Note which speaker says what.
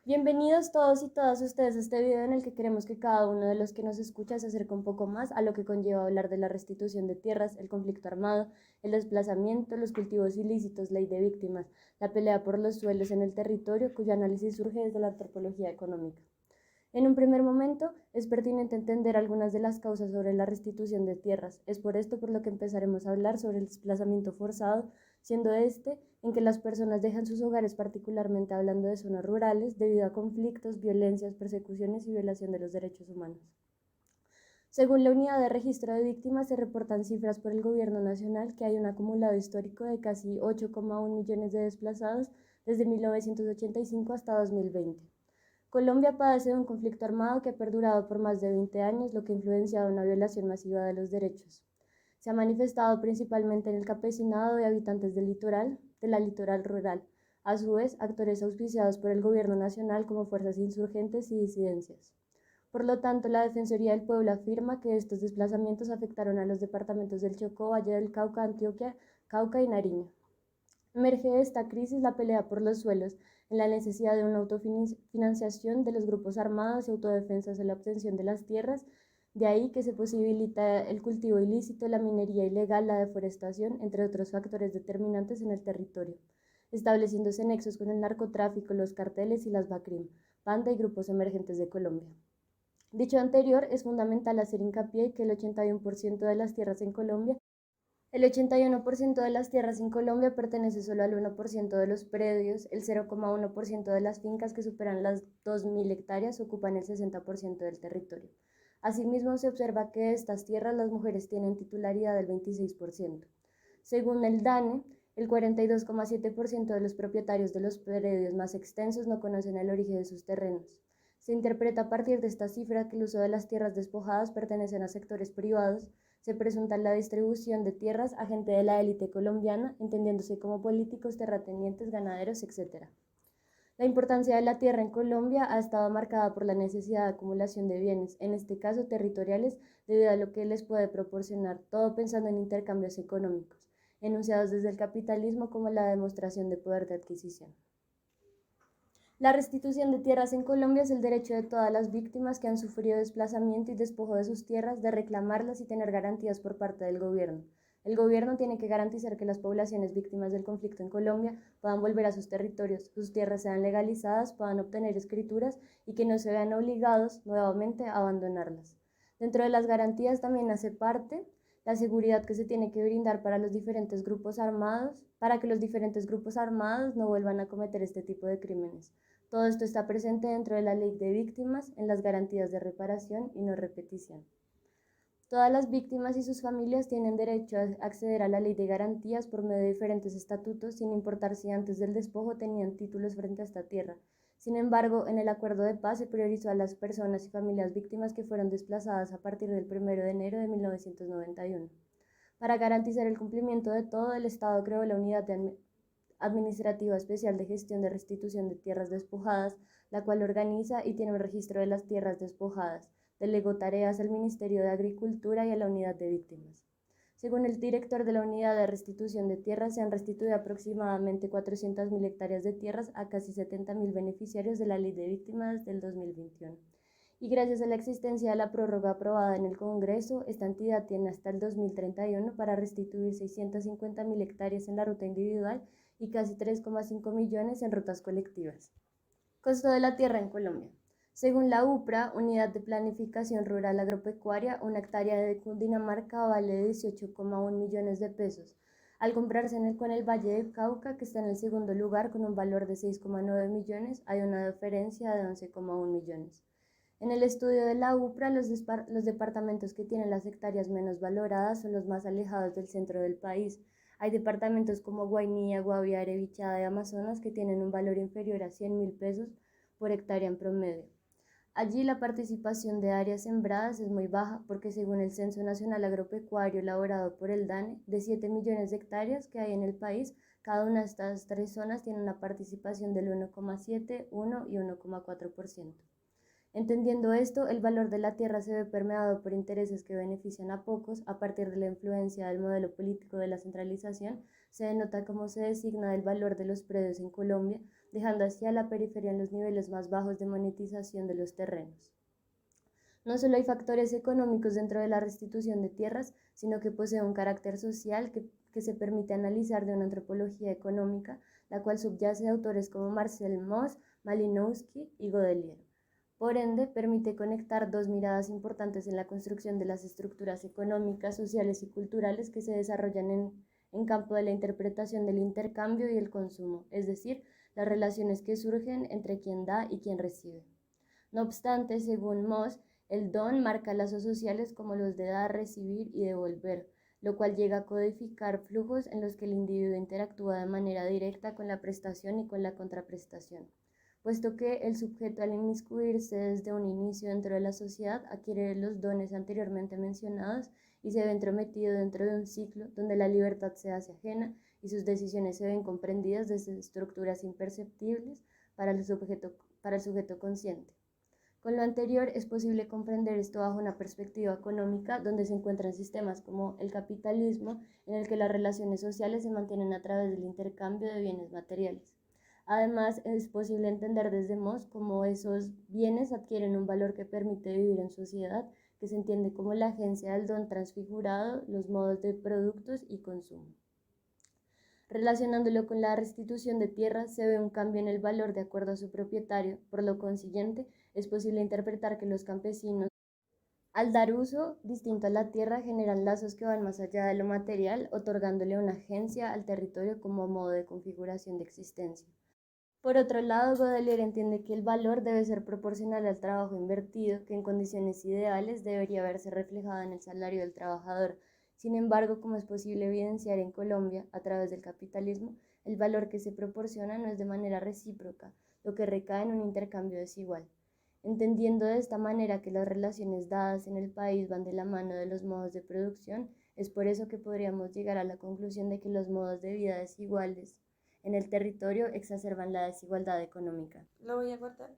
Speaker 1: Bienvenidos todos y todas ustedes a este video en el que queremos que cada uno de los que nos escucha se acerque un poco más a lo que conlleva hablar de la restitución de tierras, el conflicto armado, el desplazamiento, los cultivos ilícitos, ley de víctimas, la pelea por los suelos en el territorio, cuyo análisis surge desde la antropología económica. En un primer momento, es pertinente entender algunas de las causas sobre la restitución de tierras. Es por esto por lo que empezaremos a hablar sobre el desplazamiento forzado, siendo este en que las personas dejan sus hogares, particularmente hablando de zonas rurales, debido a conflictos, violencias, persecuciones y violación de los derechos humanos. Según la Unidad de Registro de Víctimas, se reportan cifras por el Gobierno Nacional que hay un acumulado histórico de casi 8,1 millones de desplazados desde 1985 hasta 2020. Colombia padece de un conflicto armado que ha perdurado por más de 20 años, lo que ha influenciado una violación masiva de los derechos. Se ha manifestado principalmente en el campesinado de habitantes del litoral, de la litoral rural, a su vez actores auspiciados por el gobierno nacional como fuerzas insurgentes y disidencias. Por lo tanto, la Defensoría del Pueblo afirma que estos desplazamientos afectaron a los departamentos del Chocó, Valle del Cauca, Antioquia, Cauca y Nariño. Emerge de esta crisis la pelea por los suelos, en la necesidad de una autofinanciación de los grupos armados y autodefensas en la obtención de las tierras, de ahí que se posibilita el cultivo ilícito, la minería ilegal, la deforestación, entre otros factores determinantes en el territorio, estableciéndose nexos con el narcotráfico, los carteles y las BACRIM, banda y grupos emergentes de Colombia. Dicho anterior, es fundamental hacer hincapié en que el 81% de las tierras en Colombia el 81% de las tierras en Colombia pertenece solo al 1% de los predios, el 0,1% de las fincas que superan las 2.000 hectáreas ocupan el 60% del territorio. Asimismo, se observa que de estas tierras las mujeres tienen titularidad del 26%. Según el DANE, el 42,7% de los propietarios de los predios más extensos no conocen el origen de sus terrenos. Se interpreta a partir de esta cifra que el uso de las tierras despojadas pertenecen a sectores privados. Se presunta la distribución de tierras a gente de la élite colombiana, entendiéndose como políticos, terratenientes, ganaderos, etc. La importancia de la tierra en Colombia ha estado marcada por la necesidad de acumulación de bienes, en este caso territoriales, debido a lo que les puede proporcionar, todo pensando en intercambios económicos, enunciados desde el capitalismo como la demostración de poder de adquisición. La restitución de tierras en Colombia es el derecho de todas las víctimas que han sufrido desplazamiento y despojo de sus tierras de reclamarlas y tener garantías por parte del gobierno. El gobierno tiene que garantizar que las poblaciones víctimas del conflicto en Colombia puedan volver a sus territorios, sus tierras sean legalizadas, puedan obtener escrituras y que no se vean obligados nuevamente a abandonarlas. Dentro de las garantías también hace parte la seguridad que se tiene que brindar para los diferentes grupos armados, para que los diferentes grupos armados no vuelvan a cometer este tipo de crímenes. Todo esto está presente dentro de la ley de víctimas en las garantías de reparación y no repetición. Todas las víctimas y sus familias tienen derecho a acceder a la ley de garantías por medio de diferentes estatutos, sin importar si antes del despojo tenían títulos frente a esta tierra. Sin embargo, en el acuerdo de paz se priorizó a las personas y familias víctimas que fueron desplazadas a partir del 1 de enero de 1991. Para garantizar el cumplimiento de todo, el Estado creó la Unidad Administrativa Especial de Gestión de Restitución de Tierras Despojadas, la cual organiza y tiene un registro de las tierras despojadas. Delegó tareas al Ministerio de Agricultura y a la Unidad de Víctimas. Según el director de la Unidad de Restitución de Tierras, se han restituido aproximadamente 400.000 hectáreas de tierras a casi 70.000 beneficiarios de la Ley de Víctimas del 2021. Y gracias a la existencia de la prórroga aprobada en el Congreso, esta entidad tiene hasta el 2031 para restituir 650.000 hectáreas en la ruta individual y casi 3,5 millones en rutas colectivas. Costo de la tierra en Colombia. Según la UPRA, Unidad de Planificación Rural Agropecuaria, una hectárea de Cundinamarca vale 18,1 millones de pesos. Al comprarse con el Valle del Cauca, que está en el segundo lugar con un valor de 6,9 millones, hay una diferencia de 11,1 millones. En el estudio de la UPRA, los departamentos que tienen las hectáreas menos valoradas son los más alejados del centro del país. Hay departamentos como Guainía, Guaviare, Vichada y Amazonas que tienen un valor inferior a 100.000 pesos por hectárea en promedio. Allí la participación de áreas sembradas es muy baja porque según el Censo Nacional Agropecuario elaborado por el DANE, de 7 millones de hectáreas que hay en el país, cada una de estas tres zonas tiene una participación del 1,7, 1 y 1,4%. Entendiendo esto, el valor de la tierra se ve permeado por intereses que benefician a pocos. A partir de la influencia del modelo político de la centralización, se denota cómo se designa el valor de los predios en Colombia, dejando así a la periferia en los niveles más bajos de monetización de los terrenos. No solo hay factores económicos dentro de la restitución de tierras, sino que posee un carácter social que se permite analizar de una antropología económica, la cual subyace a autores como Marcel Mauss, Malinowski y Godelier. Por ende, permite conectar dos miradas importantes en la construcción de las estructuras económicas, sociales y culturales que se desarrollan en campo de la interpretación del intercambio y el consumo, es decir, las relaciones que surgen entre quien da y quien recibe. No obstante, según Mauss, el don marca lazos sociales como los de dar, recibir y devolver, lo cual llega a codificar flujos en los que el individuo interactúa de manera directa con la prestación y con la contraprestación, puesto que el sujeto al inmiscuirse desde un inicio dentro de la sociedad adquiere los dones anteriormente mencionados y se ve entrometido dentro de un ciclo donde la libertad se hace ajena y sus decisiones se ven comprendidas desde estructuras imperceptibles para el sujeto consciente. Con lo anterior, es posible comprender esto bajo una perspectiva económica donde se encuentran sistemas como el capitalismo, en el que las relaciones sociales se mantienen a través del intercambio de bienes materiales. Además, es posible entender desde Mauss cómo esos bienes adquieren un valor que permite vivir en sociedad, que se entiende como la agencia del don transfigurado, los modos de productos y consumo. Relacionándolo con la restitución de tierras, se ve un cambio en el valor de acuerdo a su propietario. Por lo consiguiente, es posible interpretar que los campesinos, al dar uso distinto a la tierra, generan lazos que van más allá de lo material, otorgándole una agencia al territorio como modo de configuración de existencia. Por otro lado, Godelier entiende que el valor debe ser proporcional al trabajo invertido, que en condiciones ideales debería verse reflejado en el salario del trabajador. Sin embargo, como es posible evidenciar en Colombia, a través del capitalismo, el valor que se proporciona no es de manera recíproca, lo que recae en un intercambio desigual. Entendiendo de esta manera que las relaciones dadas en el país van de la mano de los modos de producción, es por eso que podríamos llegar a la conclusión de que los modos de vida desiguales en el territorio exacerban la desigualdad económica.
Speaker 2: Lo voy a cortar.